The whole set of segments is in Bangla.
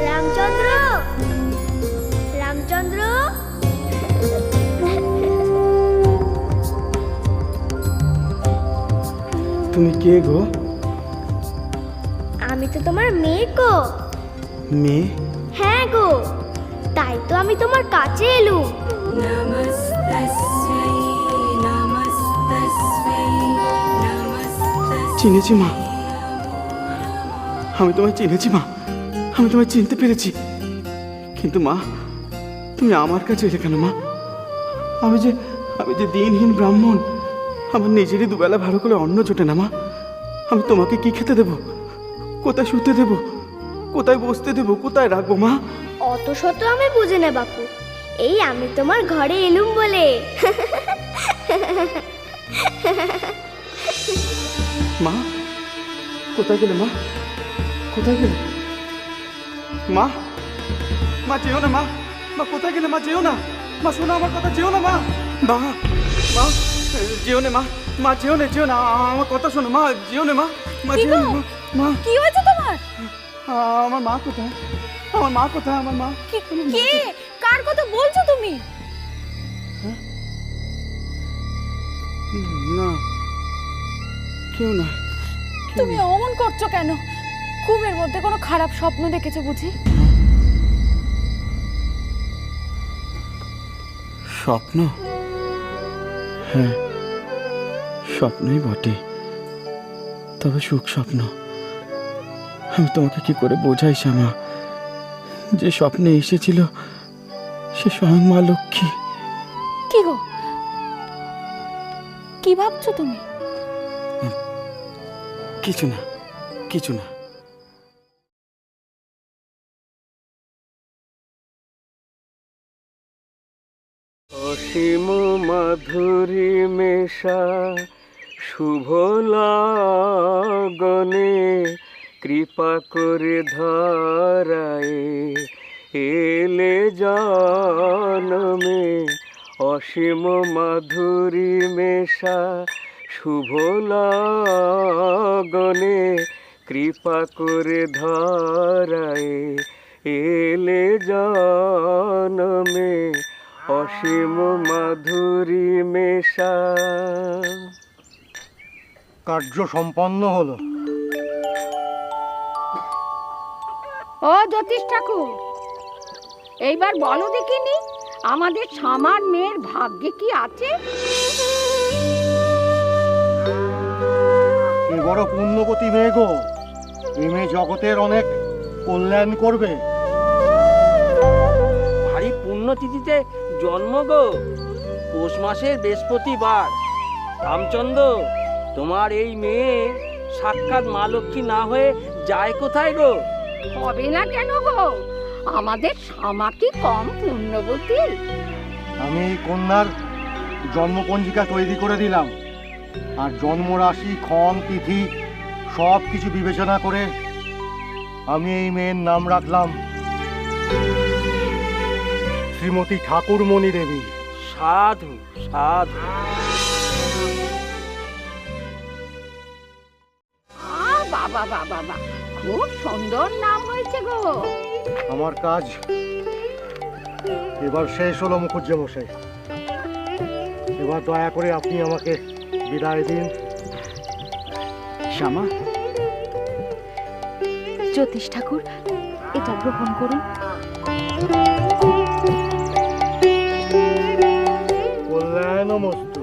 রামচন্দ্র, রামচন্দ্র, রামচন্দ্র। তুমি কে গো? আমি তো তোমার মেয়ে গো। মেয়ে? হ্যাঁ গো, তাই তো আমি তোমার কাছে এলুম। চিনেছি মা, আমি তোমায় চিনেছি মা, আমি তোমায় চিনতে পেরেছি। কিন্তু মা, তুমি আমার কাছে এলে কেন মা? আমি যে দিনহীন ব্রাহ্মণ, আমার নিজেরই দুবেলা ভালো করে অন্ন জোটে না মা। আমি তোমাকে কি খেতে দেব? কোথায় শুতে দেব? কোথায় বসতে দেব? কোথায় রাখবো মা? অত শত আমি বুঝি না বাপু, এই আমি তোমার ঘরে এলুম বলে। মা, কোথায় গেলে মা? কোথায় গেলে মা? মা যেও না মা, মা কোথায় গেলে মা? যেও না মা, শোনো আমার কথা, যেও না মা। মা, মা যেও না মা, মা যেও না, যেও না, আমার কথা শোনো মা, যেও না মা, মা যেও না মা। মা, কি হয়েছে তোমার? আমার মা কোথায়? আমার মা কোথায়? আমার মা কে? কার কথা বলছো তুমি? না, কেউ না। তুমি অমন করছো কেন? ঘুমের মধ্যে কোনো খারাপ স্বপ্ন দেখেছো বুঝি? স্বপ্ন? হ্যাঁ, স্বপ্নই বটে, তবে সুখ স্বপ্ন। আমি তোমাকে কি করে বোঝাই শ্যামা, যে স্বপ্নে এসেছিল সে স্বয়ং মা লক্ষ্মী। কি গো, কি ভাবছো তুমি? কিছু না, কিছু না। অসীম মাধুরী মেশা শুভ লাগনে, কৃপা করে ধরায় এলে জনমে। অসীম মাধুরী মেশা শুভ লাগনে, কৃপা করে ধরায় এলে জনমে। অসীম মাধুরী মেশা। কার্য সম্পন্ন হলো। ও জ্যোতিষ ঠাকুর, এইবার বলো দেখিনি আমাদের সামার মেয়ের ভাগ্যে কি আছে? এ বড় পুণ্যবতী মেয়ে গো, এ মেয়ে জগতের অনেক কল্যাণ করবে। ভারী পুণ্যতিথিতে জন্ম গো, পৌষ মাসের বৃহস্পতিবার। রামচন্দ্র, তোমার এই মেয়ে সাক্ষাৎ মা লক্ষ্মী না হয়ে যায় কোথায় গো? হবে না কেন গো, আমাদের সামা কি কম পুণ্যবতী? আমি এই কন্যার জন্মপঞ্জিকা তৈরি করে দিলাম, আর জন্মরাশি, ক্ষণ, তিথি সব কিছু বিবেচনা করে আমি এই মেয়ের নাম রাখলাম শ্রীমতী ঠাকুরমণি দেবী। সাধু সাধু। বাবা বাবা বাবা, খুব সুন্দর নাম হয়েছে গো। আমার কাজ এবার শেষ হলো মুখুজ্জে মশাই, এবার দয়া করে আপনি আমাকে বিদায় দিন। শ্যামা, জ্যোতিষ ঠাকুর, এটা গ্রহণ করুন। কল্যাণমস্তু।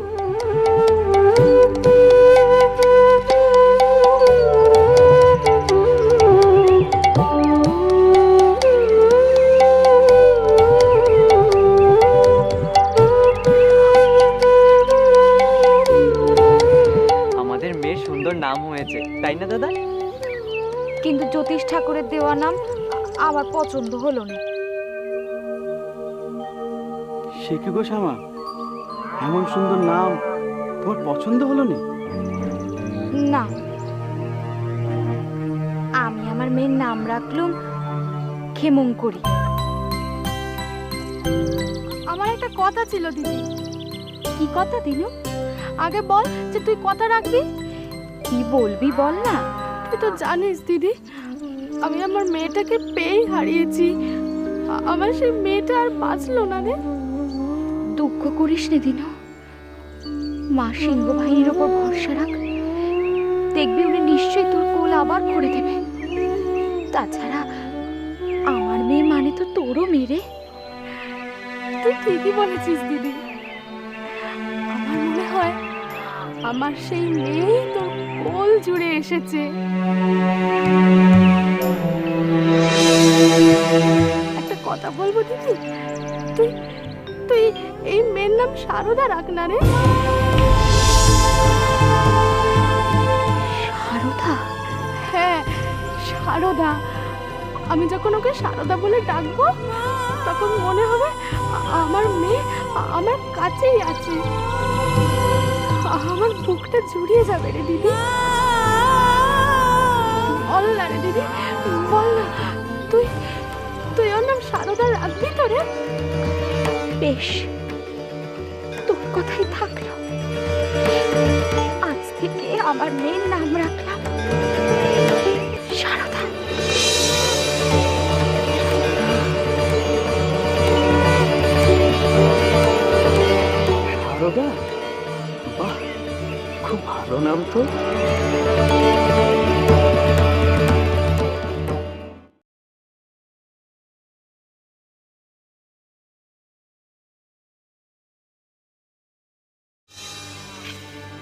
আমাদের মেয়ের সুন্দর নাম হয়েছে, তাই না দাদা? কিন্তু জ্যোতিষ ঠাকুরের দেওয়া নাম আমার পছন্দ হলো না। সে কি গো শ্যামা, এমন সুন্দর নাম তোমার পছন্দ হলো না? না, আমি আমার মেয়ের নাম রাখলুম ক্ষেমঙ্করী। আমার একটা কথা ছিল দিদি। কি কথা দিনু? আগে বল যে তুই কথা রাখবি। কি বলবি বল না। তুই তো জানিস দিদি, আমি আমার মেয়েটাকে পেয়েই হারিয়েছি। আমার সেই মেয়েটা আর বাঁচলো না রে। দুঃখ করিস নে দিনু, মা সিংহ বাহিনীর ওপর ভরসা রাখ, দেখবি উনি নিশ্চয়ই তোর কোল আবার করে দেবে। তাছাড়া আমার মেয়ে মানে তো তোরও মেয়ে। তুই ঠিকই বলেছিস দিদি। আমার মনে হয় আমার সেই মেয়েই তোর কোল জুড়ে এসেছে। একটা কথা বলবো দিদি, তুই তুই এই মেয়ের নাম সারদা রাখ না রে। সারদা? হ্যাঁ, সারদা। আমি যখন ওকে সারদা বলে ডাকবো তখন মনে হবে আমার মেয়ে আমার কাছেই আছে। আমার বুকটা জুড়িয়ে যাবে রে দিদি। বল না রে দিদি, বল না, তুই তুই ওর নাম সারদা রাখবি তো রে? বেশ, তোর কথাই থাকলো। আজ থেকে আমার মেয়ের নাম রাখলাম সারদা। সারদা? বাহ, খুব ভালো নাম তো।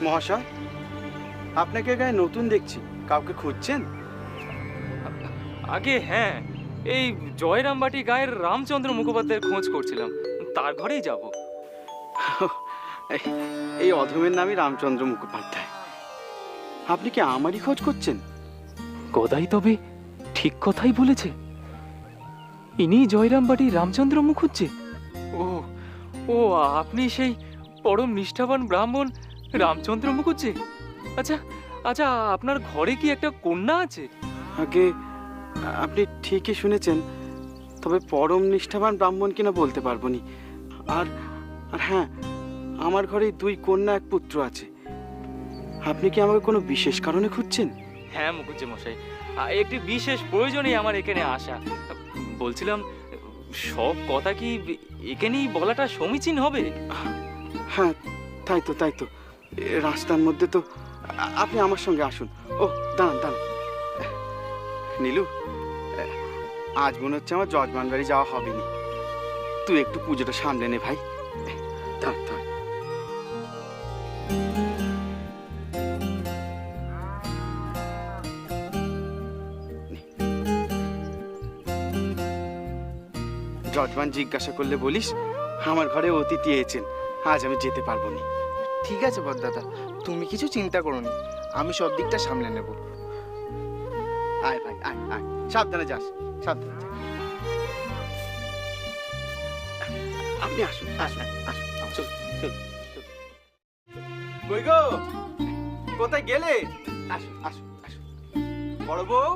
মহাশয়, আপনাকে গায়ে নতুন দেখছি, কাউকে খুঁজছেন? আগে হ্যাঁ, এই জয়রামবাটি গায়ের রামচন্দ্র মুখোপাধ্যায়ের খোঁজ করছিলাম, তার ঘরেই যাব। এই অধমের নামই রামচন্দ্র মুখোপাধ্যায়। আপনি কি আমারই খোঁজ করছেন? গদাই তবে ঠিক কথাই বলেছে, ইনি জয়রামবাটি রামচন্দ্র মুখুজ্জে। ও ও আপনি সেই পরম নিষ্ঠাবান ব্রাহ্মণ রামচন্দ্র মুখুজ্জে। আচ্ছা আচ্ছা, আপনার ঘরে কি একটা কন্যা আছে? আগে আপনি ঠিকই শুনেছেন, তবে পরম নিষ্ঠাবান ব্রাহ্মণ কিনা বলতে পারবো নি। আর আর হ্যাঁ, আমার ঘরে 2 কন্যা 1 পুত্র আছে। আপনি কি আমাকে কোনো বিশেষ কারণে খুঁজছেন? হ্যাঁ মুখুজ্জে মশাই, একটি বিশেষ প্রয়োজনেই আমার এখানে আসা। বলছিলাম, সব কথা কি এখানেই বলাটা সমীচীন হবে? হ্যাঁ, তাই তো তাই তো। রাস্তার মধ্যে তো আপনি আমার সঙ্গে আসুন। ও দাঁড়ান দাঁড়ান, নীলু, আজ মনে হচ্ছে আমার যজমান বাড়ি যাওয়া হবে না। তুই একটু পুজোটা সামলে নে ভাই। থাক থাক। যজমান জিজ্ঞাসা করলে বলিস আমার ঘরে অতিথি এসেছেন, আজ আমি যেতে পারবো না। ঠিক আছে বড়দাদা, তুমি কিছু চিন্তা করো নি, আমি সব দিকটা সামলে নেব। আয় ভাই আয় আয়, সাবধানে যাস, সাবধানে যাস। আপনি আসুন আসুন আসুন, চল চল চল। কই গো, কোথায় গেলে? আসুন আসুন আসুন। বড় বউ,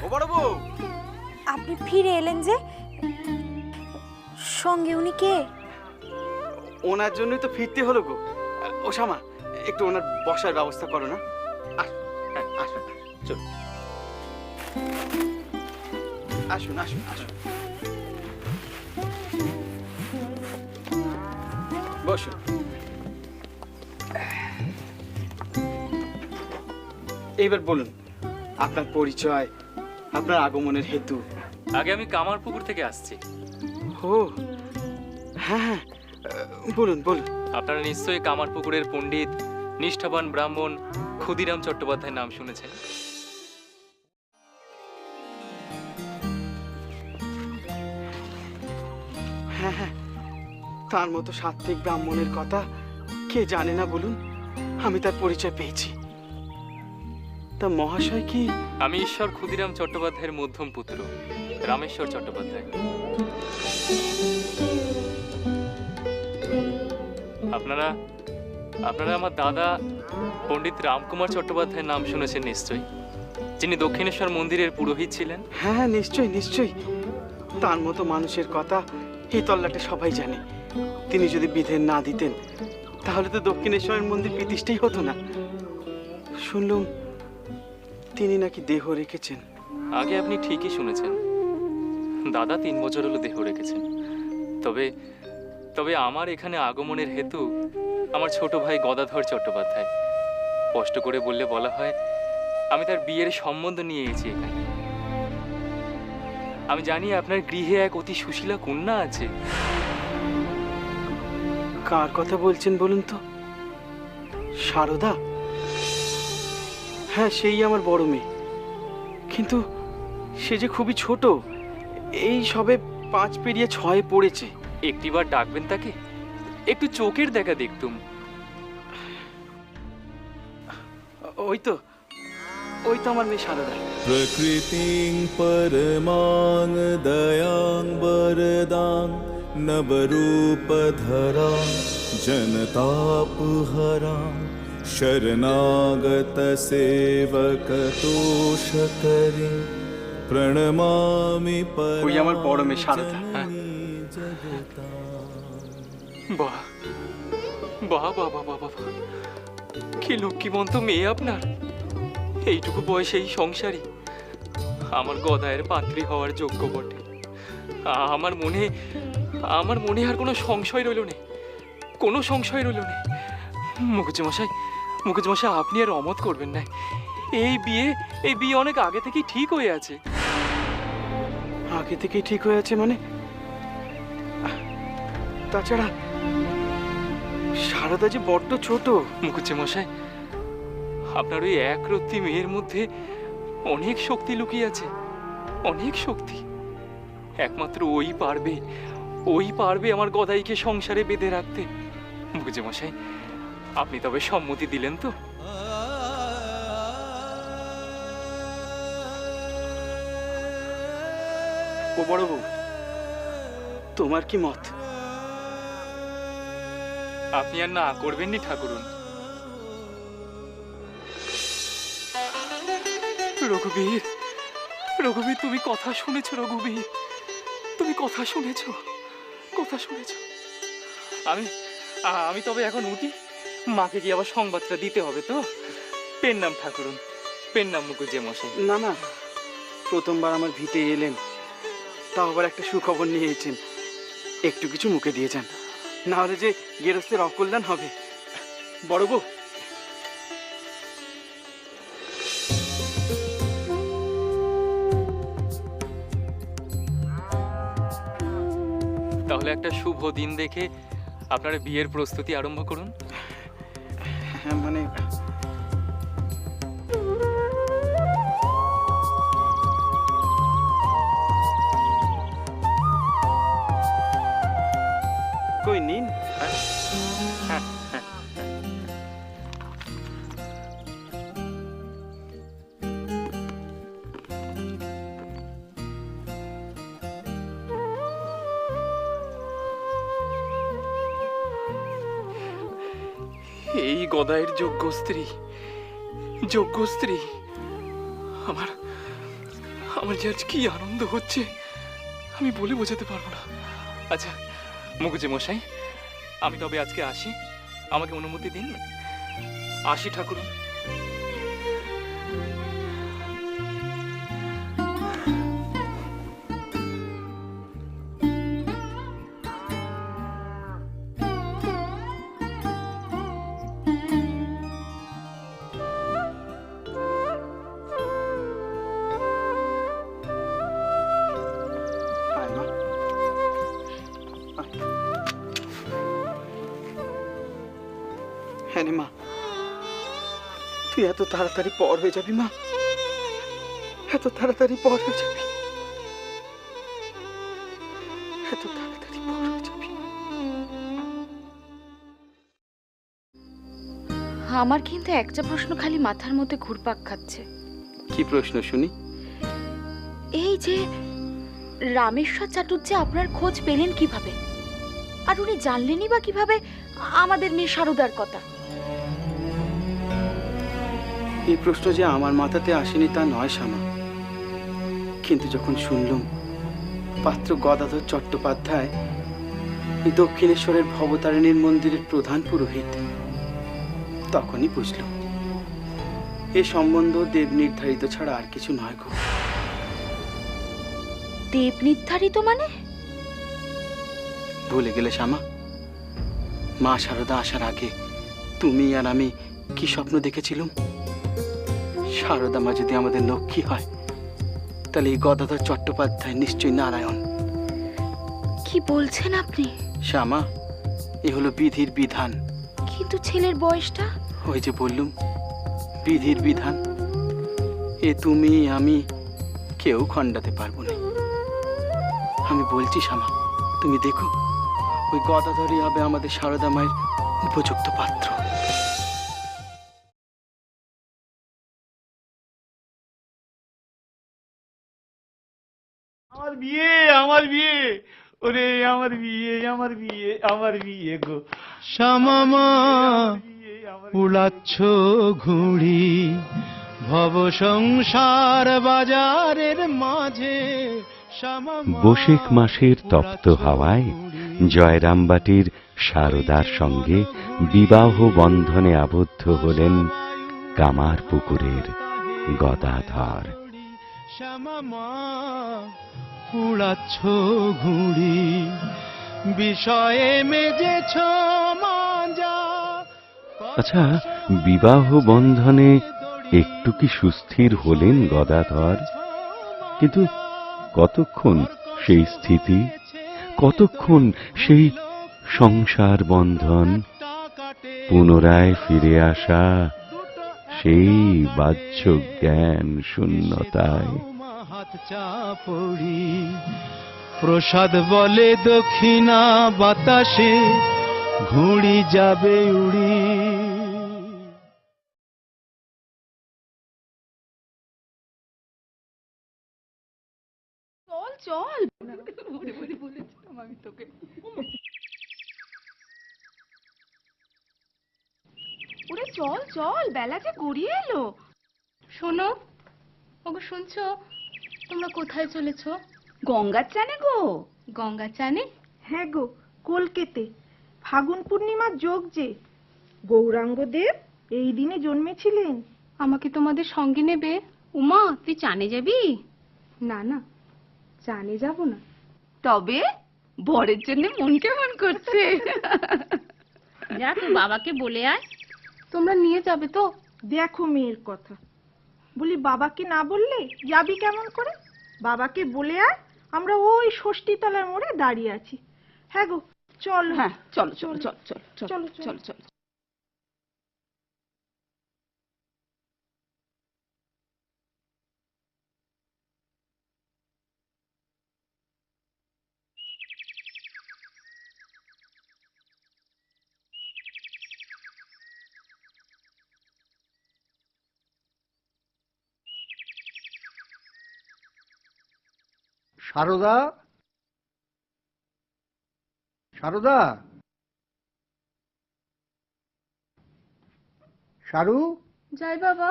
ও বড় বউ। আপনি ফিরে এলেন যে, সঙ্গে উনি কে? ওনার জন্যই তো ফিরতে হলো গো। ও শামা, একটু ওনার বসার ব্যবস্থা করো না। আসুন, চল আসুন আসুন আসুন, বসুন। এইবার বলুন আপনার পরিচয়, আপনার আগমনের হেতু। আগে আমি কামারপুকুর থেকে আসছি। ও হ্যাঁ হ্যাঁ, বলুন বলুন। আপনারা নিশ্চয়ই কামারপুকুরের পণ্ডিত নিষ্ঠাবান ব্রাহ্মণ ক্ষুদিরাম চট্টোপাধ্যায়ের নাম শুনেছেন। হ্যাঁ হ্যাঁ, তার মতো সাত্ত্বিক ব্রাহ্মণের কথা কে জানে না বলুন। আমি তার পরিচয় পেয়েছি। তা মহাশয় কি? আমি ঈশ্বর ক্ষুদিরাম চট্টোপাধ্যায়ের মধ্যম পুত্র রামেশ্বর চট্টোপাধ্যায়। আপনারা আপনারা আমার দাদা পণ্ডিত রামকুমার চট্টোপাধ্যায়ের নাম শুনেছেন নিশ্চয়ই, যিনি দক্ষিণেশ্বর মন্দিরের পুরোহিত ছিলেন। হ্যাঁ হ্যাঁ, নিশ্চয়ই নিশ্চয়ই। তার মতো মানুষের কথা এই তল্লাটে সবাই জানে। তিনি যদি বিধের না দিতেন তাহলে তো দক্ষিণেশ্বরের মন্দির প্রতিষ্ঠাই হতো না। শুনলুম তিনি নাকি দেহ রেখেছেন। আগে আপনি ঠিকই শুনেছেন, দাদা 3 বছর হলো দেহ রেখেছেন। তবে তবে আমার এখানে আগমনের হেতু আমার ছোট ভাই গদাধর চট্টোপাধ্যায়। স্পষ্ট করে বললে বলা হয়, আমি তার বিয়ের সম্বন্ধ নিয়ে এসেছি এখানে। আমি জানি আপনার গৃহে এক অতি সুশীলা কন্যা আছে। কার কথা বলছেন বলুন তো? সারদা? হ্যাঁ, সেই আমার বড় মেয়ে, কিন্তু সে যে খুবই ছোট, এই সবে 5 পেরিয়ে 6 পড়েছে। একটিবার ডাকবেন তাকে, একটু চোখের দেখা দেখতুম। ওই তো আমার মেয়ে সারদা। प्रकृतिं परमां दयां वरदां नवरूपधरां जनतापहरां शरणागतसेवकतोषकरीं प्रणमामि ওই আমার বড় মেয়ে সারদা। বাহ বাহ বাহ বাহ বাহ বাহ, কি লক্ষ্মীমন্ত মেয়ে আপনার। এইটুকু বয়সে এই সংসারী আমার গদায়ের পাত্রী হওয়ার যোগ্য বটে। আমার মনে আর কোনো সংশয় রইল না, কোনো সংশয় রইল না। মুখুজ্জেমশাই, আপনি আর অমত করবেন না। এই বিয়ে অনেক আগে থেকেই ঠিক হয়ে আছে। আগে থেকেই ঠিক হয়ে আছে মানে? তাছাড়া সারদা যে বড্ড ছোট। মুখুজ্জেমশাই, আপনার ওই একরত্তি মেয়ের মধ্যে অনেক শক্তি লুকিয়ে আছে, অনেক শক্তি। একমাত্র ওই পারবে আমার গদাইকে সংসারে বেঁধে রাখতে। মুখুজ্জেমশাই, আপনি তবে সম্মতি দিলেন তো? ও বড় বউ, তোমার কি মত? আপনি আর না করবেননি ঠাকুরুন। রঘুবীর, তুমি কথা শুনেছো? রঘুবীর, তুমি কথা শুনেছো? আমি তবে এখন উঠি, মাকে কি আবার সংবাদটা দিতে হবে তো? পেন নাম ঠাকুরুন, পেন নাম মুখুজ্জেমশাই। না, প্রথমবার আমার ভিটে এলেন, তাও আবার একটা সুখবর নিয়ে এসেছেন, একটু কিছু মুখে দিয়ে যান, না হলে যে গেরস্তের অকল্যাণ হবে। বড় বউ, তাহলে একটা শুভ দিন দেখে আপনারা বিয়ের প্রস্তুতি আরম্ভ করুন। হ্যাঁ, মানে কই নিন। এই গদায়ের যোগ্য স্ত্রী আমার যে আজ কি আনন্দ হচ্ছে আমি বলে বোঝাতে পারবো না। আচ্ছা মুখুজ্জেমশাই, আমি তবে আজকে আসি, আমাকে অনুমতি দিন। আসি ঠাকুরুন। হ্যাঁ রে মা, তুই এত তাড়াতাড়ি পর হয়ে যাবি মা, এত তাড়াতাড়ি পর হয়ে যাবি। আমার কিন্তু একটা প্রশ্ন খালি মাথার মধ্যে ঘুরপাক খাচ্ছে। কি প্রশ্ন শুনি? এই যে রামেশ্বর চাটুর্যে আপনার খোঁজ পেলেন কিভাবে, আর উনি জানলেনই বা কিভাবে আমাদের মেয়ে সারদার কথা? এই প্রশ্ন যে আমার মাথাতে আসেনি তা নয় শ্যামা, কিন্তু যখন শুনলাম পাত্র গদাধর চট্টোপাধ্যায় এই দক্ষিণেশ্বরের ভবতারিণীর মন্দিরের প্রধান পুরোহিত, তখনই বুঝলাম এ সম্বন্ধ দেব নির্ধারিত ছাড়া আর কিছু নয় গো। দেব নির্ধারিত মানে? ভুলে গেলে শ্যামা, মা শারদা আসার আগে তুমি আর আমি কি স্বপ্ন দেখেছিলাম? শারদা মা যদি আমাদের লক্ষ্মী হয়, তাহলে এই গদাধর চট্টোপাধ্যায় নিশ্চয়ই নারায়ণ। কি বলছেন আপনি? শ্যামা, এ হলো বিধির বিধান। কিন্তু ছেলের বয়সটা? ওই যে বললুম, বিধির বিধান। এ তুমি আমি কেউ খণ্ডাতে পারবো না। আমি বলছি শ্যামা, তুমি দেখো, ওই গদাধরই হবে আমাদের শারদা মায়ের উপযুক্ত পাত্র। আমার বিয়ে, আমার বিয়ে, ওরে আমার বিয়ে, আমার বিয়ে, আমার বিয়ে গো। শ্যামা উড়াচ্ছ ঘুড়ি ভব সংসার বাজারের মাঝে। বৈশাখ মাসের তপ্ত হাওয়ায় জয়রামবাটির শারদার সঙ্গে বিবাহ বন্ধনে আবদ্ধ হলেন কামারপুকুরের গদাধর। শ্যামা উড়াচ্ছ ঘুড়ি বিষয়ে মেজেছ মাজা। আচ্ছা, বিবাহ বন্ধনে একটু কি সুস্থির হলেন গদাধর? কিন্তু কতক্ষণ সেই স্থিতি, কতক্ষণ সেই সংসার বন্ধন? পুনরায় ফিরে আসা সেই বাহ্য জ্ঞান শূন্যতায়। হাত চাপড়ি প্রসাদ বলে দক্ষিণা বাতাসে ঘুড়ি যাবে উড়ি। চল বলেছিলাম আমি তোকে। ওরে চল চল, বেলা যে গড়িয়ে এলো। শোনো, ওগো শুনছো? তোমরা কোথায় চলেছো? গঙ্গার চানে গো। গঙ্গা চানে? হ্যাঁ গো, কলকেতে ফাগুন পূর্ণিমার যোগ যে। গৌরাঙ্গদেব এই দিনে জন্মেছিলেন। আমাকে তোমাদের সঙ্গে নেবে? উমা, তুই চানে যাবি? না না, চানে যাব না। তবে বরের জন্য মন কেমন করছে? যা, তুই বাবাকে বলে আয়। তোমরা নিয়ে যাবে তো? দেখো মেয়ের কথা, বলি বাবাকে না বললে যাবি কেমন করে? বাবাকে বলে আয়, আমরা ওই ষষ্ঠীতলার মোড়ে দাঁড়িয়ে আছি। হ্যাঁ গো, চলো। হ্যাঁ, চলো চলো চলো চলো চলো চলো চলো। শারদা, শারদা, শারু। যাই বাবা।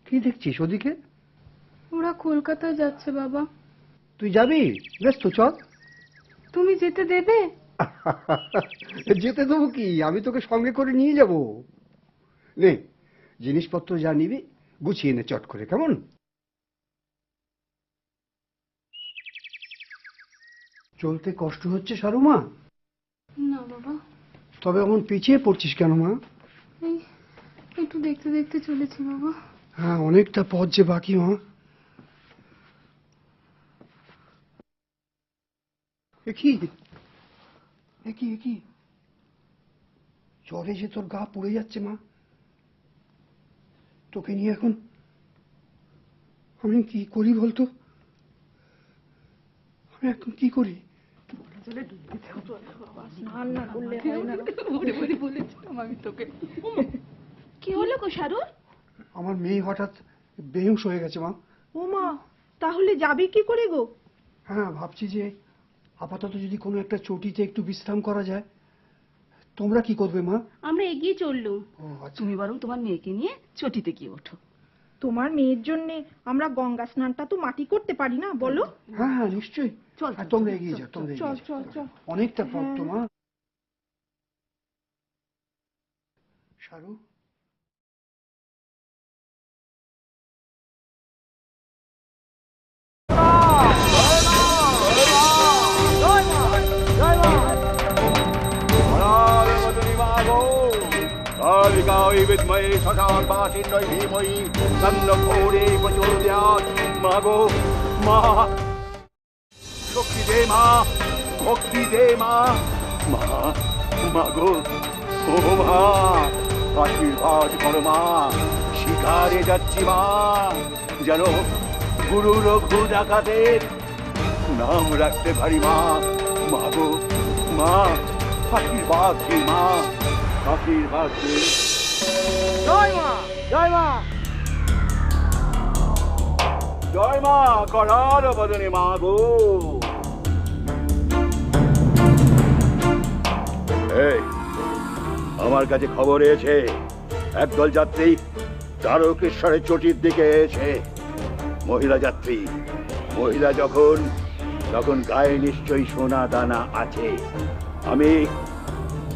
কি দেখছিস ওদিকে? ওরা কলকাতায় যাচ্ছে বাবা। তুই যাবি? বেশ তো, চল। তুমি যেতে দেবে? যেতে দেবো কি, আমি তোকে সঙ্গে করে নিয়ে যাব। নে, জিনিসপত্র যা নিবি গুছিয়ে নে চট করে, কেমন? চলতে কষ্ট হচ্ছে শারু মা? না বাবা। তবে এমন পিছিয়ে পড়ছিস কেন মা? এই একটু দেখতে দেখতে চলেছি বাবা। হ্যাঁ, অনেকটা পথ যে বাকি মা। একই একই একই জ্বরে যে তোর গা পুড়ে যাচ্ছে মা। তোকে নিয়ে এখন আমি কি করি বলতো? আমি এখন কি করি? স্নান না করলে হয় না। বলেছিলাম আমি তোকে। কি হলো গো শারুর? আমার মেয়ে হঠাৎ বেহুশ হয়ে গেছে মা। ও মা, তাহলে যাবি কি করে গো? হ্যাঁ, ভাবছি যে আপাতত যদি কোনো একটা চটিতে একটু বিশ্রাম করা যায়। তোমরা কি করবে মা? আমরা এগিয়ে চললুম। ও আচ্ছা। তুমি বরং তোমার মেয়েকে নিয়ে চটিতে গিয়ে ওঠো। তোমার মেয়ের জন্য আমরা গঙ্গা স্নানটা তো মাটি করতে পারি না, বলো? হ্যাঁ হ্যাঁ, নিশ্চয়ই। চল তোমরা এগিয়ে যাও, তোমরা চল এগিয়ে চল যাও। চল। অনেকটা পথ তো মা। শারু, বিদ্ময়ে শ্মশানবাসিন্যৈ ধীমহি তন্ন ঘোরে প্রচোদয়াৎ। মা গো মা, শক্তি দে মা, ভক্তি দে মা। মা, মা গো, ও মা, আশীর্বাদ করো মা। শিকারে যাচ্ছি মা, যেন গুরু রঘু ডাকাতের নাম রাখতে পারি মা। মা গো মা, আশীর্বাদ দে মা, আশীর্বাদ দে। জয় মা, জয় মা, জয় মা করার বদনে মা গো। এই, আমার কাছে খবর এসে একদল যাত্রী তারকেশ্বরের চটির দিকে এসে। মহিলা যাত্রী, মহিলা তখন গায়ে নিশ্চয়ই সোনা দানা আছে। আমি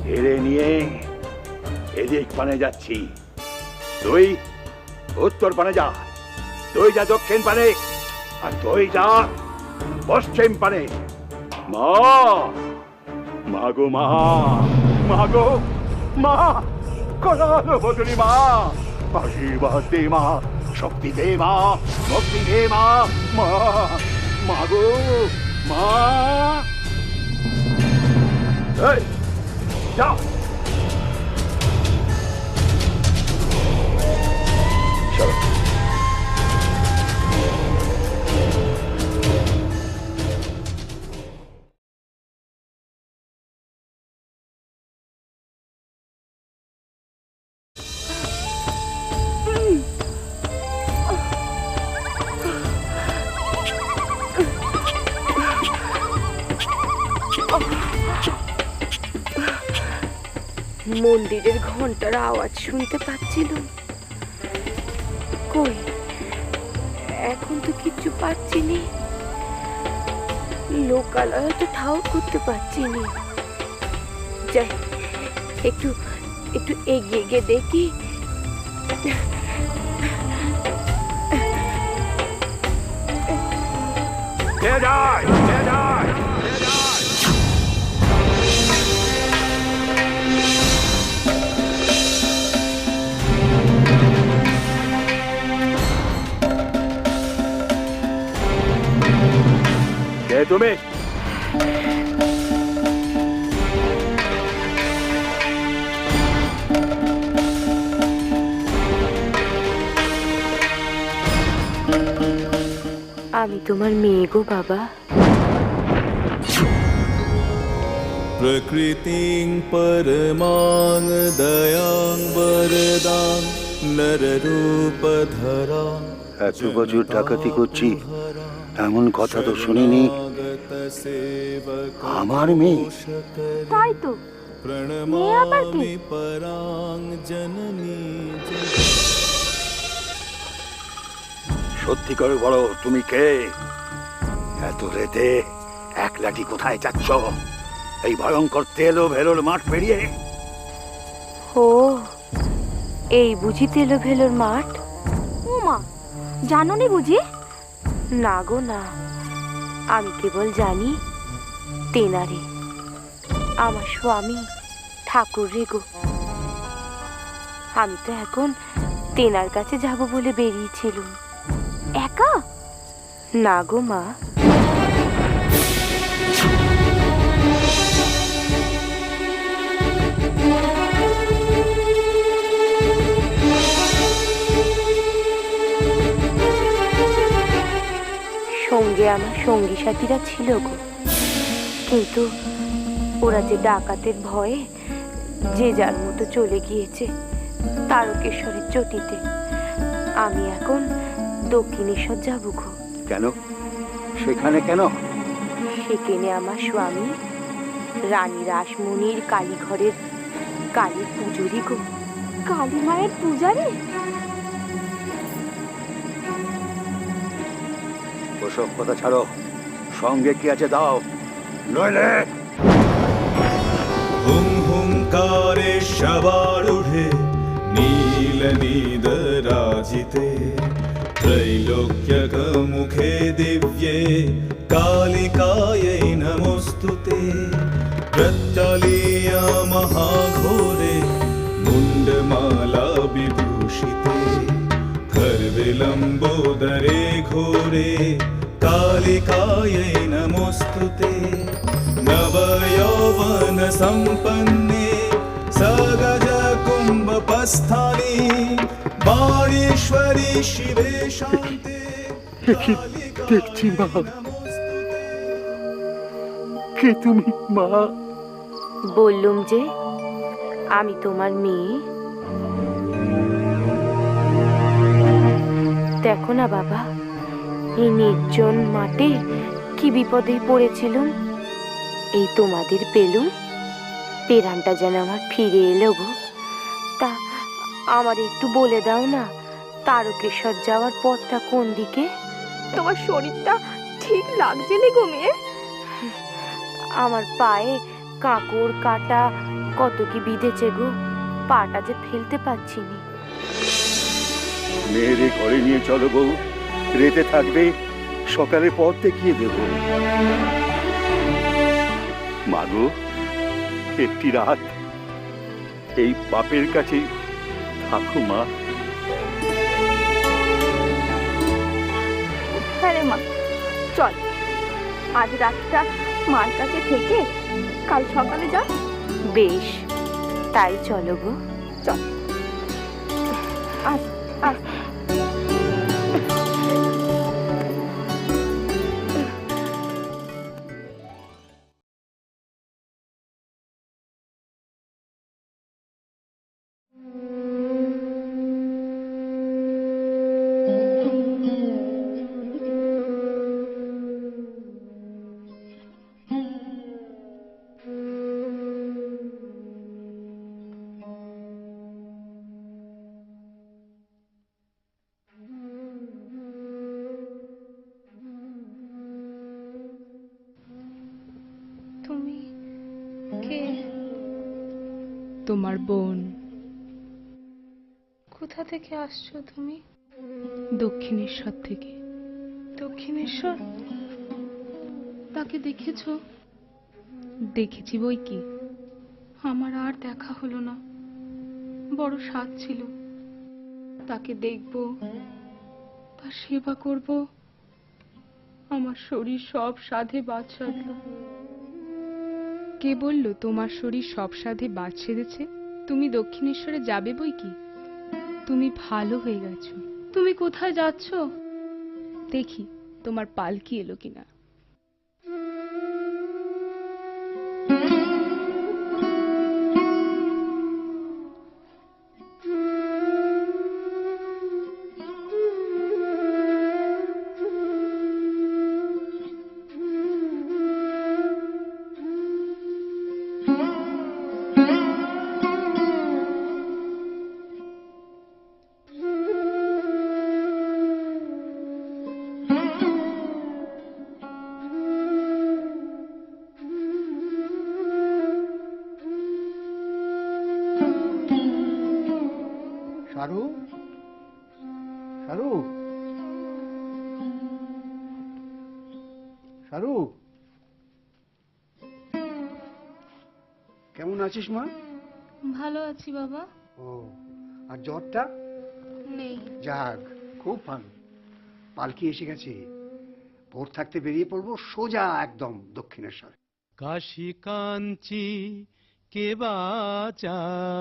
হেরে নিয়ে এদিক পানে যাচ্ছি, তুই উত্তর পানে যা, তুই যা দক্ষিণ পানে, আর তুই যা পশ্চিম পানে। মা, মা গো মা, মা গো মা, করাল বদলি মা, আশীর্বাদ দে মা, শক্তি দে মা, ভক্তি দে মা। মা, মা গো মা। এই, যা। চলো। মন্দিরের ঘন্টার আওয়াজ শুনতে পাচ্ছিলাম, কই এখন তো কিচ্ছু পাচ্ছি নি। লোকালয়ে তো ঠাউর করতে পারছি নি। যাই একটু একটু এগিয়ে গিয়ে দেখি। কে তুমি? আমি তোমার মেয়ে গো বাবা। प्रकृतिं परमां दयां वरदां नररूपधरा। এত বছর ডাকাতি করছি, এমন কথা তো শুনিনি। আমার মেয়ে? তাই তো, মেয়ে আবার কে? परां जननी। সত্যি করে বলো, তুমি কে? এত রেতে একলাটি কোথায় যাচ্ছ এই ভয়ঙ্কর তেলো ভেলোর মাঠ পেরিয়ে? ও, এই বুঝি তেলো ভেলোর মাঠ? ও মা, জানো নি বুঝি? না গো না, আমি কেবল জানি তেনারে, আমার স্বামী ঠাকুর রে গো। আমি তো এখন তেনার কাছে যাব বলে বেরিয়েছিলুম। একা? না গো মা, সঙ্গে আমার সঙ্গী সাথীরা ছিল গো, কিন্তু ওরা যে ডাকাতের ভয়ে যে যার মতো চলে গিয়েছে তারকেশ্বরের চটিতে। আমি এখন দক্ষিণেশ্বর যাব গো। কেন? সেখানে কেন? সেখানে আমার স্বামী রানী রাসমণির কালীঘরের কালী পুজোরি গো। কালী মায়ের পূজারি? ওসব কথা ছাড়ো, সঙ্গে কি আছে দাও, নইলে। हुं हुंकारे शवारूढे नीलनीदराजिते त्रैलोक्यकमुखे दिव्ये कालिकायै नमोऽस्तुते। प्रत्यलीया महाघोरे मुण्डमाला गर्विलम्बोदरे घोरे कालिकायै नमोऽस्तु ते नवयौवनसम्पन्ने सगजकुम्भपस्थानि बाणेश्वरी शिवे शान्ते দেখছি মা, কে তুমি মা? বললুম যে আমি তোমার মেয়ে। দেখো না বাবা, এই নির্জন মাঠে কি বিপদে পড়েছিলুম, এই তোমাদের পেলুম, পেরানটা যেন আমার ফিরে এলো গো। তা আমার একটু বলে দাও না, তারকেশ্বর যাওয়ার পথটা কোন দিকে? তোমার শরীরটা ঠিক লাগছে না গো মেয়ে? আমার পায়ে কাঁকড় কাটা কত কি বিঁধেছে গো, পাটা যে ফেলতে পারছি না। মেয়েরে ঘরে নিয়ে চলো বউ, রেতে থাকবে, সকালে পথ দেখিয়ে দেব। মাগো, একটি রাত এই বাপের কাছে থাকো মা। হ্যাঁ রে মা, চল আজ রাতটা মার কাছে থেকে কাল সকালে যা। বেশ, তাই চলো গো, চল। আস আস। তুমি কে? তোমার বোন। কোথা থেকে আসছো তুমি? দক্ষিণেশ্বর থেকে। দক্ষিণেশ্বর? তাকে দেখেছো? দেখেছি বই কি, আমার আর দেখা হলো না। বড় স্বাদ ছিল, তাকে দেখব, তার সেবা করব। আমার শরীর সব সাধে বাদ সাধল। কে বলল তোমার শরীর সব সাধে বাদ সেধেছে? তুমি দক্ষিণেশ্বরে যাবে বই কি, তুমি ভালো হয়ে গেছো। তুমি কোথায় যাচ্ছ? দেখি তোমার পালকি এলো কিনা। শারু, শারু, শারু, কেমন আছিস মা? ভালো আছি বাবা। ও, আর জ্বরটা? নেই। যাক, খুব ভালো। পালকি এসে গেছে, ভোর থাকতে বেরিয়ে পড়বো সোজা একদম দক্ষিণেশ্বর। কাশী কাঞ্চি কে বাঁচায়,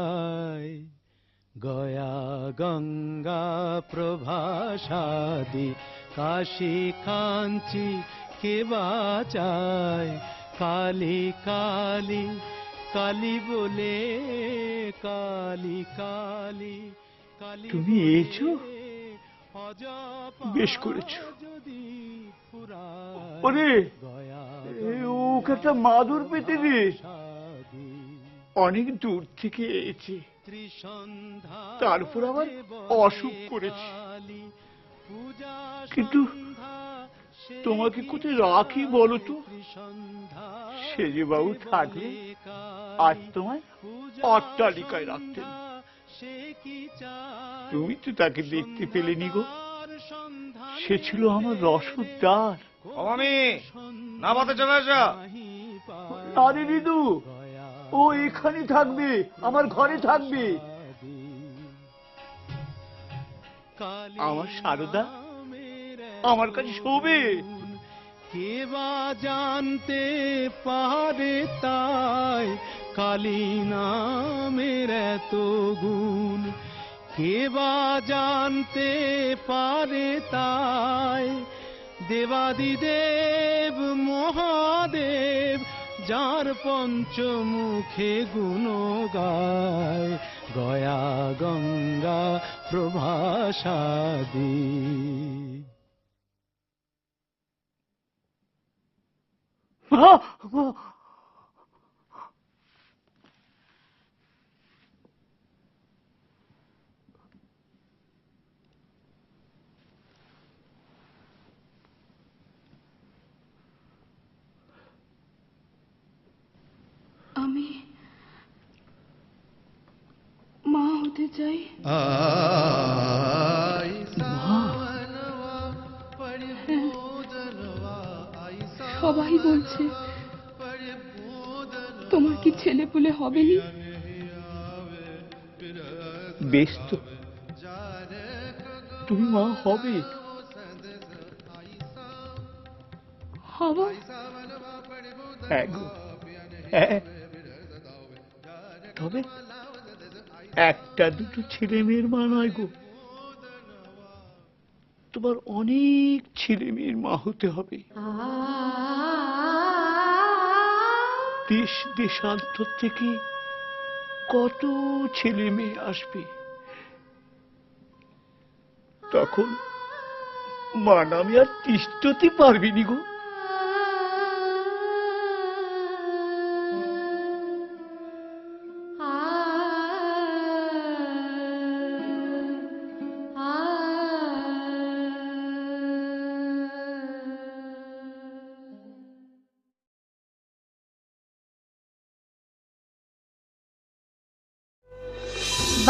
গয়া গঙ্গা প্রভাসাদি। কাশী কাঞ্চি কে বাঁচায়, কালী কালী কালী বলে, কালী কালী কালী। তুমি এসো? বেশ করেছো। ওরে, ওকে একটা মাদুর পেতে দে, অনেক দূর থেকে এসেছে, তারপর আবার অসুখ করেছে। কিন্তু তোমাকে কোথায় রাখি বলো তো? সেজে বাবু থাকলে আজ তোমায় অট্টালিকায় রাখতেন। তুমি তো তাকে দেখতে পেলেনি গো, সে ছিল আমার রসদদার। আমি নামাতে চলে আসা। আরে রিদু, ও এখানে থাকবে, আমার ঘরে থাকবে। আমার সারদা আমার কাছে শোবে। কে বা জানতে পারে তাই কালী নামের এত গুণ, কে বা জানতে পারে তাই দেবাদিদেব মহাদেব যার পঞ্চমুখে গুণ গায়, গয়া গঙ্গা প্রভাসাদি। আমি মা হতে চাই। সবাই বলছে তোমার কি ছেলে পুলে হবে নি? বেশ তো, তুমি মা হবে। হব। হ্যাঁ গো, হ্যাঁ। তবে একটা দুটো ছেলে মেয়ের মা নয় গো, তোমার অনেক ছেলে মেয়ের মা হতে হবে। দেশ দেশান্তর থেকে কত ছেলে মেয়ে আসবে, তখন মা নামে আর তিষ্ঠতে পারবিনি গো।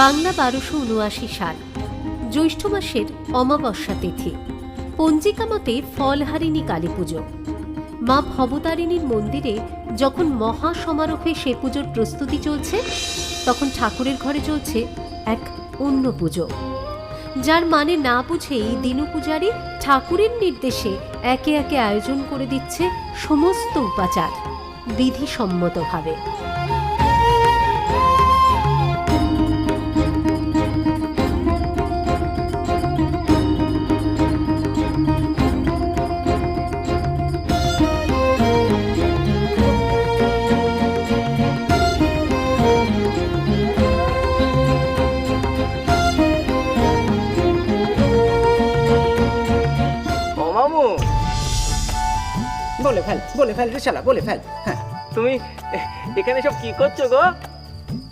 বাংলা 1279 সাল জ্যৈষ্ঠ মাসের অমাবস্যা তিথি, পঞ্জিকা মতে ফলহারিণী কালী পুজো। মা ভবতারিণীর মন্দিরে যখন মহা সমারোহে সে পুজোর প্রস্তুতি চলছে, তখন ঠাকুরের ঘরে চলছে এক অন্য পুজো, যার মানে না বুঝেই দিনু পূজারী ঠাকুরের নির্দেশে একে একে আয়োজন করে দিচ্ছে সমস্ত উপাচার বিধিসম্মতভাবে। বলে ফেল রে শালা, বলে ফেল। হ্যাঁ, তুমি এখানে সব কি করছো গো?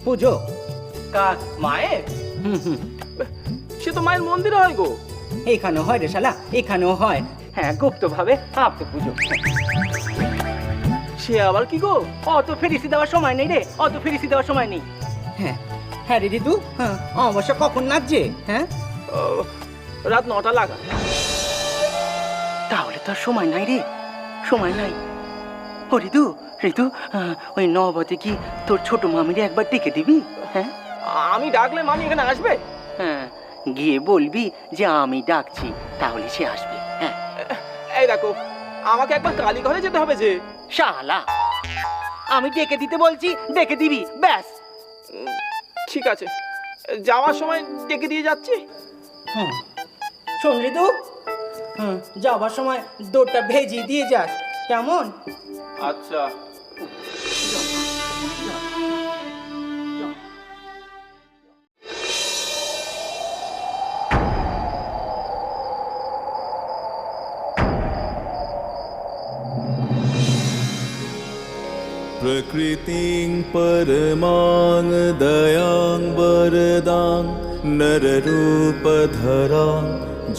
পুজো কার? মায়ের? সে তো মায়ের মন্দিরে হয় গো। এখানেও হয় রে শালা, এখানেও হয়। হ্যাঁ, গুপ্ত ভাবে আপনি পুজো। সে আবার কি গো? অত ফেরিসি দেওয়ার সময় নেই রে, অত ফেরিসি দেওয়ার সময় নেই। হ্যাঁ হ্যাঁ রে ঋতু, হ্যাঁ অবশ্য কখন নাচছে? হ্যাঁ, রাত 9টা লাগা। তাহলে তো আর সময় নাই রে, সময় নাই। ও ঋতু, ঋতু, ওই নবতে কি তোর ছোট মামিরে একবার ডেকে দিবি? হ্যাঁ, আমি ডাকলে মামি এখানে আসবে? হ্যাঁ, গিয়ে বলবি যে আমি ডাকছি, তাহলে সে আসবে। হ্যাঁ, এই দেখো, আমাকে একবার কালী ঘরে যেতে হবে যে। শালা, আমি ডেকে দিতে বলছি, ডেকে দিবি, ব্যাস। ঠিক আছে, যাওয়ার সময় ডেকে দিয়ে যাচ্ছি। হ্যাঁ, শোন ঋতু, যাওয়ার সময় দৌড়টা ভেজিয়ে দিয়ে যাস, কেমন? আচ্ছা। प्रकृतिं परमां दयां वरदां नररूपधरां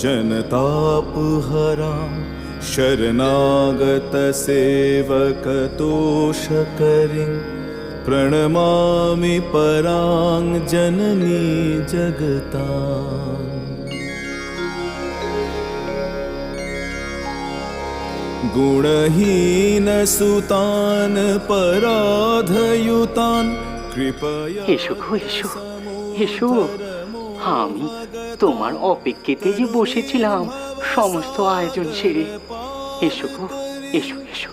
जनतापहरां शरणागतसेवकतोषकरीं प्रणमामि परां जननी जगताम्। गुणहीन सुतान पराधयुतान कृपया। এসো গো, এসো, এসো। আমি তোমার অপেক্ষাতে যে বসেছিলাম সমস্ত আয়োজন সেরে। এসো গো, এসো এসো,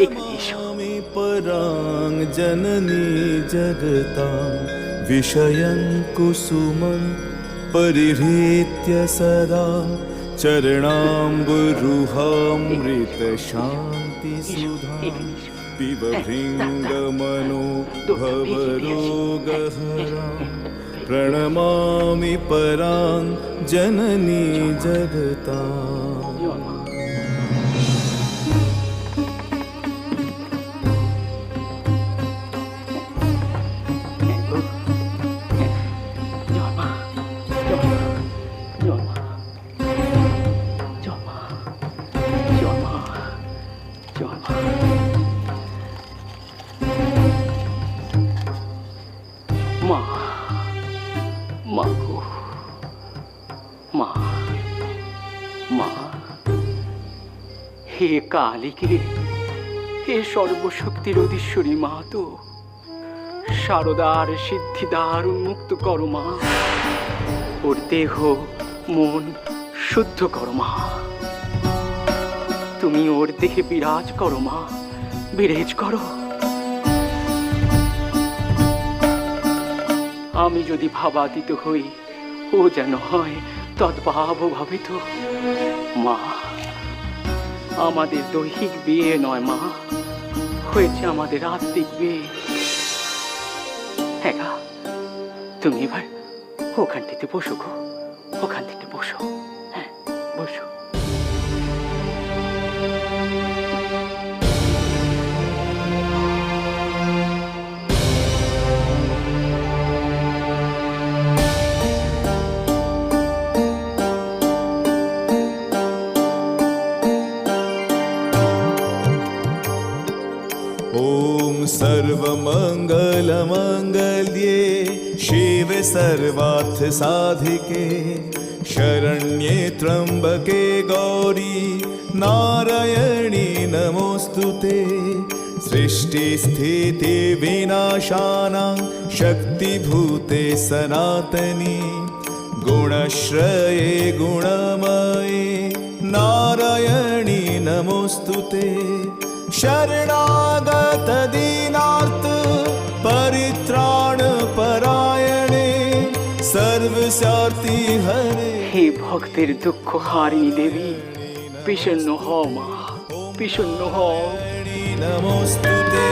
এখানে এসো। परां जननी जगतां विषयं कुसुमं परिहृत्य सदा चरणाम्बुरुहामृतशान्तिसुधां पिब भृङ्गमनो भवरोगहरां प्रणमामि परां जननी जगतां। মা, মা গো, মা, মা, হে কালীকে, হে সর্বশক্তির অধীশ্বরী মা তো, শারদার সিদ্ধিদার উন্মুক্ত করো মা, ওর দেহ মন শুদ্ধ করো মা, তুমি ওর দেহে বিরাজ করো মা, বিরাজ করো। আমি যদি ভাবাতীত হই, ও যেন হয় তদ্ভাব ভাবিত। মা, আমাদের দৈহিক বিয়ে নয় মা, হয়েছে আমাদের আত্মিক বিয়ে। হ্যাঁ, তুমি এবার ওখানটিতে বসো গো, ওখানটিতে বসো। হ্যাঁ, বসো। ॐ सर्वमङ्गलमङ्गल्ये शिवे सर्वार्थसाधिके शरण्ये त्र्यम्बके गौरी नारायणी नमोऽस्तुते। सृष्टिस्थितिविनाशानां शक्तिभूते सनातनी गुणश्रये गुणमये नारायणी नमोऽस्तुते। शरणागत दीनार्थ परित्राण परायणे सर्वस्यार्ति हरे। হে ভক্তের দুঃখ হারিণী দেবী, বিষণ্ণ হও মা, বিষণ্ণ হও। नमोस्तुते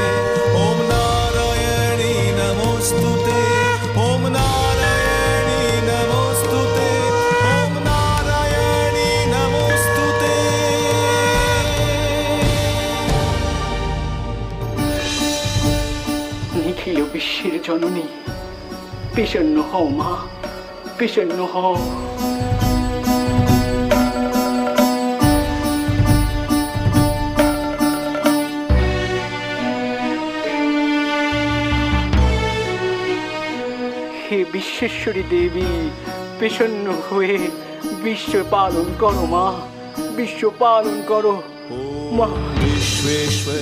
ॐ नारायणी नमोस्तुते ॐ नारायणी नमोस्तुते ॐ नारायणी नमोस्तुते। নিখিল বিশ্বের জননী, বিষণ্ণ হও মা, বিষণ্ণ হও। হে বিশ্বেশ্বরী দেবী, বিষণ্ণ হয়ে বিশ্ব পালন করো মা, বিশ্ব পালন করো মা,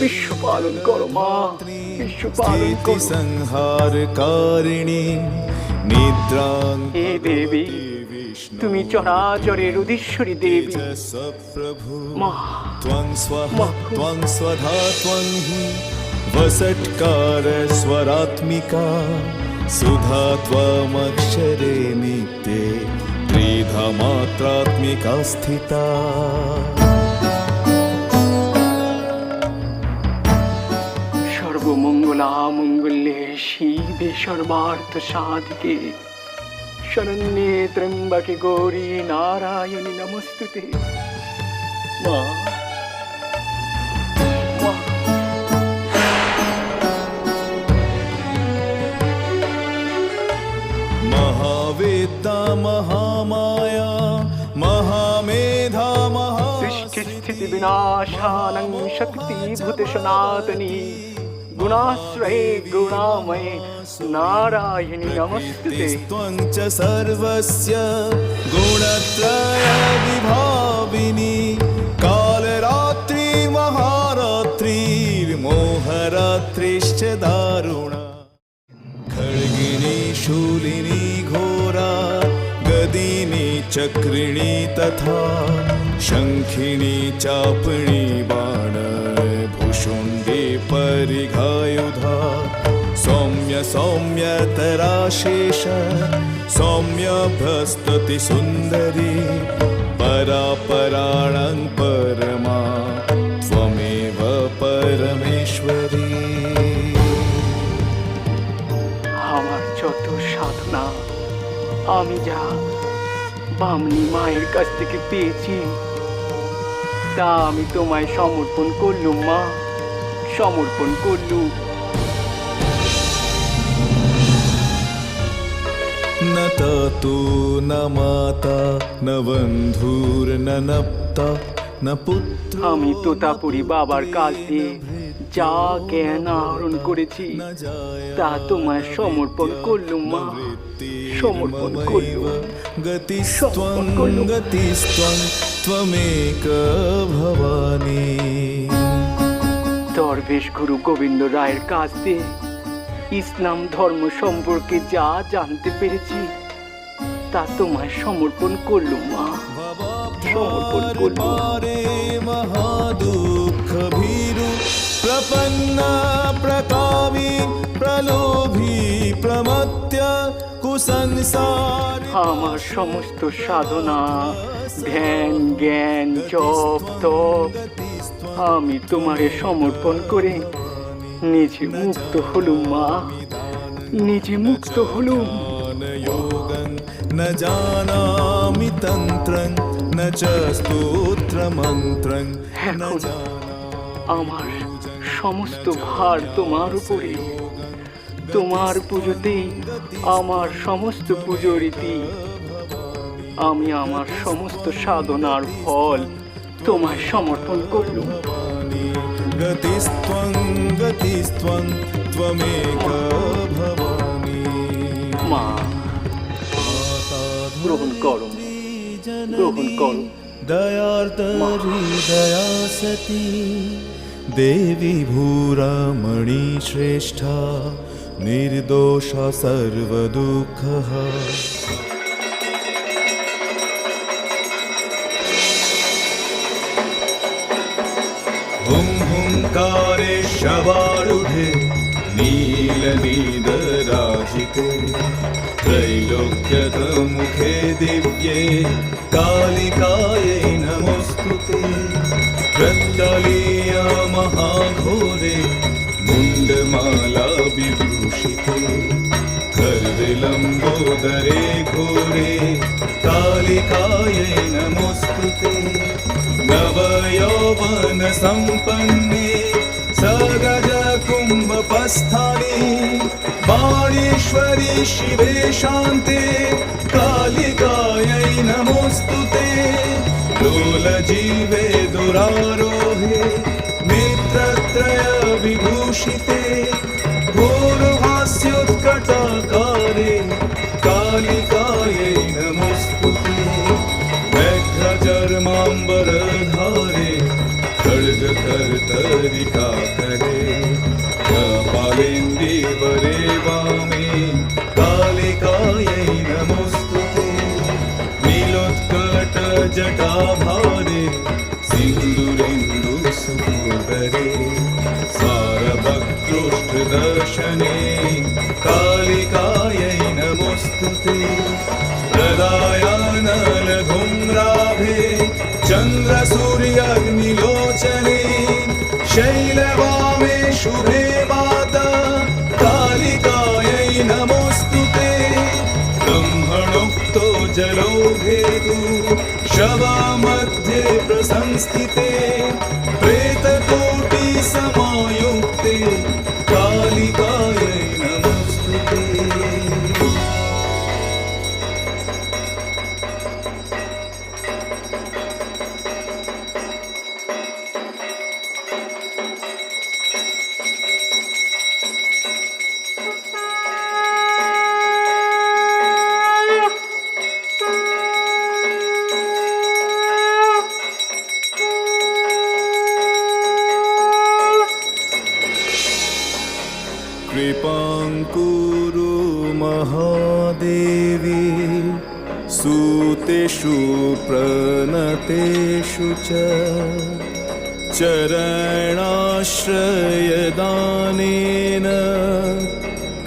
বিশ্ব পালন করো মা, বিশ্ব পালন করো। संहारकारिणी निद्रां হে দেবী, তুমি চরাচরের অধীশ্বরী দেবী মা। त्वं स्वहा त्वं स्वधा त्वं हि वसट्कार स्वरात्मिका सुधा त्वमक्षरे नित्ये त्रिधा मात्रात्मिका स्थिता। সর্বমঙ্গলা মঙ্গলে শিবে সর্বার্থ সাধিকে শরণ্যে ত্র্যম্বকে গৌরী নারায়ণী নমস্তুতে। মা, মা, महावेद्या महामाया महामेधा সৃষ্টি স্থিতি বিনাশানং শক্তিভূত সনাতনী গুণাশ্রয়ে গুণাময়ে নারায়ণী নমস্তুতে। त्वं च सर्वस्य गुणत्रय विभाविनी कालरात्रि महारात्रिर्मोहरात्रिश्च दारुणा खड्गिनी शूलिनी घोरा चक्रिणी तथा शङ्खिणी चापणी बाण भुषुण्डी परिघायुधा सौम्य सौम्यतराशेष सौम्यभ्रस्तुति सुन्दरी परापराणं परमा त्वमेव परमेश्वरी। আমার যত সাধনা আমি যা বামনি মায়ের কাছ থেকে পেয়েছি তা আমি তোমায় সমর্পণ করলুম মা, সমর্পণ করলুম। न ततो न माता न बन्धुर्न नप्ता न पुत्र। আমি তোতাপুরি বাবার কাছ দিয়ে যা জ্ঞান আহরণ করেছি তা তোমায় সমর্পণ করলুম মা, সমর্পণ করলুম। गतिस्त्वं गतिस्त्वं त्वमेक भवानी। দরবেশ গুরু গোবিন্দ রায়ের কাছ দিয়ে ইসলাম ধর্ম সম্পর্কে যা জানতে পেরেছি তা তোমায় সমর্পণ করলুম মা, সমর্পণ করলুম। महादुःख भीरु प्रपन्ना प्रकामी प्रलोभी प्रमत्य कुसंसार। আমার সমস্ত সাধনা ধ্যান জ্ঞান জপ তপ আমি তোমারে সমর্পণ করে নিজে মুক্ত হলুম মা, নিজে মুক্ত হলুম। योगं न जानामि तन्त्रं न च स्तोत्रमन्त्रं न আমার সমস্ত ভার তোমার উপরে, তোমার পুজোতেই আমার সমস্ত পুজো রীতি। আমি আমার সমস্ত সাধনার ফল তোমায় সমর্পণ করলুম। गतिस्त्वं गतिस्त्वं त्वमेक भवानी। মা গ্রহণ করো, গ্রহণ করো। दयार्दहृदया सती देवी भूरामणि श्रेष्ठा निर्दोषा सर्वदुःखः। हुं हुंकारे शवारूढे नीलनीदराजिते त्रैलोक्यतमुखे दिव्ये कालिकायै नमोऽस्तुते। प्रत्तलीया महाघोरे मुण्डमाला विभूषिते करविलम्बोदरे घोरे कालिकायै नमोऽस्तुते। नवयौवन सम्पन्ने सगज कुम्भपस्थानि वाणीश्वरी शिवे शान्ते कालिकायै नमोऽस्तुते। लोलजीवे दुरारोहे नेत्रत्रय विभूषिते घोरहास्योत्कटाकारे कालिकायै नमोऽस्तुते। व्याघ्रचर्माम्बरधारे खड्गकर्तरिकाकरे कपालेन्दीवरे वामे कालिकायै नमोऽस्तुते। नीलोत्कटजटाभारे सिन्दूरेन्दुसुभूधरे सारभक्तोष्ठदर्शने कालिकायै नमोऽस्तुते। हृदयानलधूम्राभे चन्द्रसूर्याग्निलोचने शैलवामे शुभे माता कालिकायै नमोऽस्तुते। ब्रह्मणोक्तो जलौघेतु शवमध्ये प्रसंस्थिते प्रेतकोटिसमायुक्ते कालिकायै नमोऽस्तुते। कृपां कुरु महादेवी सूतेषु प्रणतेषु च चरणाश्रयदानेन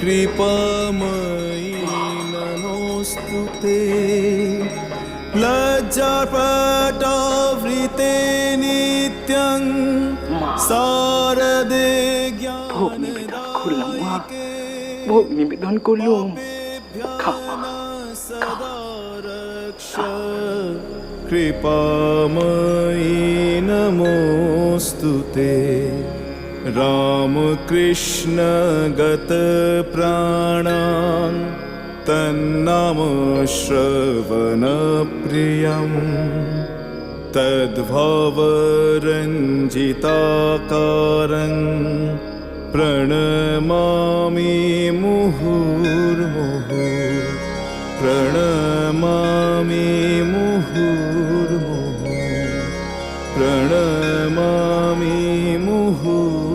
कृपामयी नमोऽस्तु ते लज्जापटावृते नित्यं शारदे ভোগ নিবেদন করলুম। कृपामयी नमोऽस्तु ते रामकृष्ण गतप्राणान् तन्नाम श्रवणप्रियं तद्भवरञ्जिताकारं प्रणमामि मुहुर्मुहुः प्रणमामि मुहुर्मुहुः प्रणमामि मुहुर्मुहुः।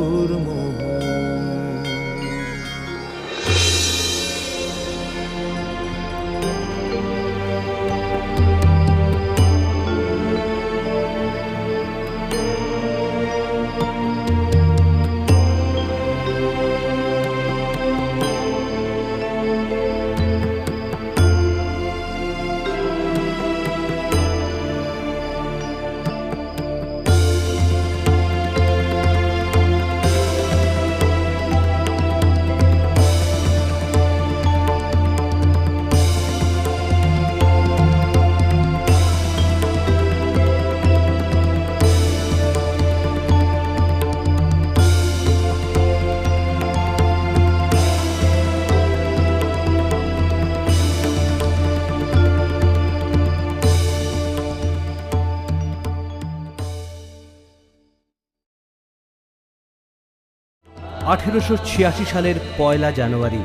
সালের ১ জানুয়ারি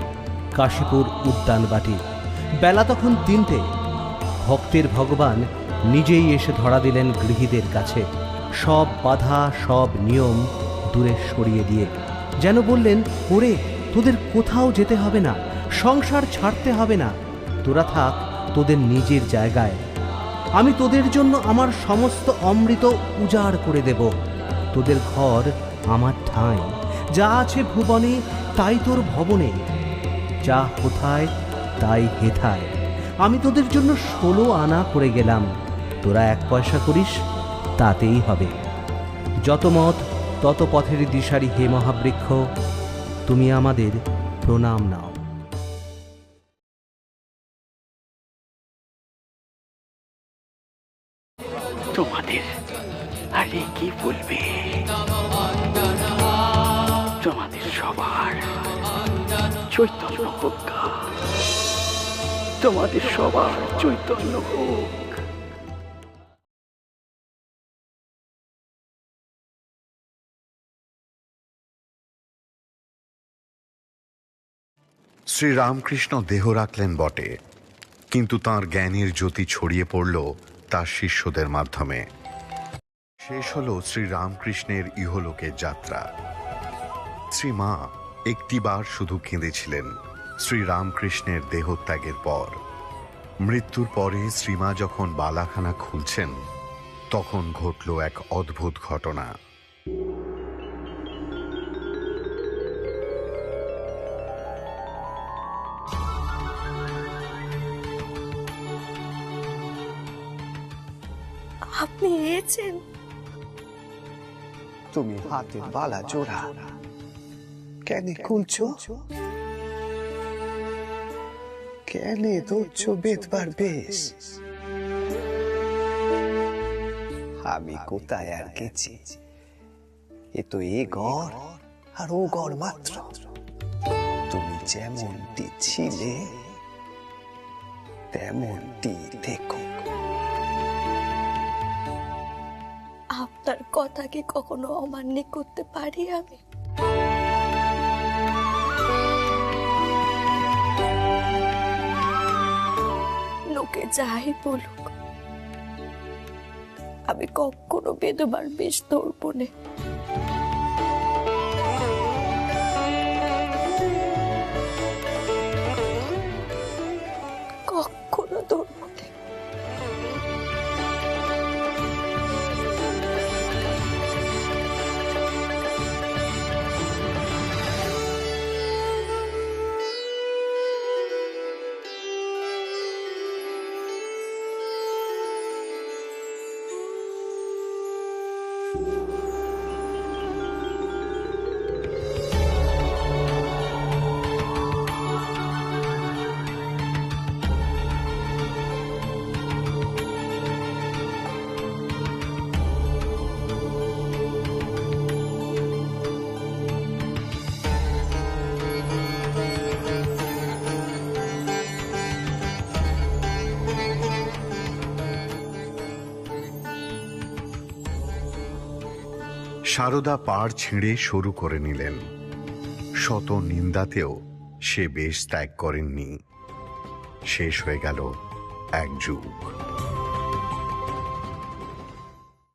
কাশীপুর উদ্যানবাটি। বেলা তখন ৩টে। ভক্তের ভগবান নিজেই এসে ধরা দিলেন গৃহীদের কাছে, সব বাধা সব নিয়ম দূরে সরিয়ে দিয়ে। যেন বললেন, ওরে তোদের কোথাও যেতে হবে না, সংসার ছাড়তে হবে না, তোরা থাক তোদের নিজের জায়গায়। আমি তোদের জন্য আমার সমস্ত অমৃত উজাড় করে দেব। তোদের ঘর আমার ঠাঁই, যা আছে ভুবনে তাই তোর ভবনে, যা কোথায় তাই হেথায়। আমি তোদের জন্য 16 আনা করে গেলাম, তোরা 1 পয়সা করিস তাতেই হবে। যত মত তত পথের দিশারি হে মহাবৃক্ষ, তুমি আমাদের প্রণাম নাও। তোমাদের আরে কি বলবে, তোমাদের সবার চৈতন্য হোক, তোমাদের সবার চৈতন্য হোক। শ্রীরামকৃষ্ণ দেহ রাখলেন বটে, কিন্তু তাঁর জ্ঞানের জ্যোতি ছড়িয়ে পড়ল তার শিষ্যদের মাধ্যমে। শেষ হল শ্রীরামকৃষ্ণের ইহলোকের যাত্রা। শ্রীমা একটিবার শুধু কেঁদেছিলেন শ্রীরামকৃষ্ণের দেহত্যাগের পর। মৃত্যুর পরে শ্রীমা যখন বালাখানা খুলছেন, তখন ঘটল এক অদ্ভুত ঘটনা। আপনি এসেছেন? তুমি হাতে বালা জোড়া কেন খুলছো? কেন ধরছ বেদবার বেশ? আমি কোথায় আর গেছি? এ তো এ ঘর আর ও ঘর মাত্র। তুমি যেমনটি ছিলে তেমনটি দেখো। আপনার কথা কি কখনো অমান্য করতে পারি আমি? লোকে যাই বলুক, আমি কখনো বেদবার বেশ ধরবো না। কখনো ধরবো না। সারদা পাড় ছিঁড়ে সরু করে নিলেন। শত নিন্দাতেও সে বেশ ত্যাগ করেননি। শেষ হয়ে গেল এক যুগ।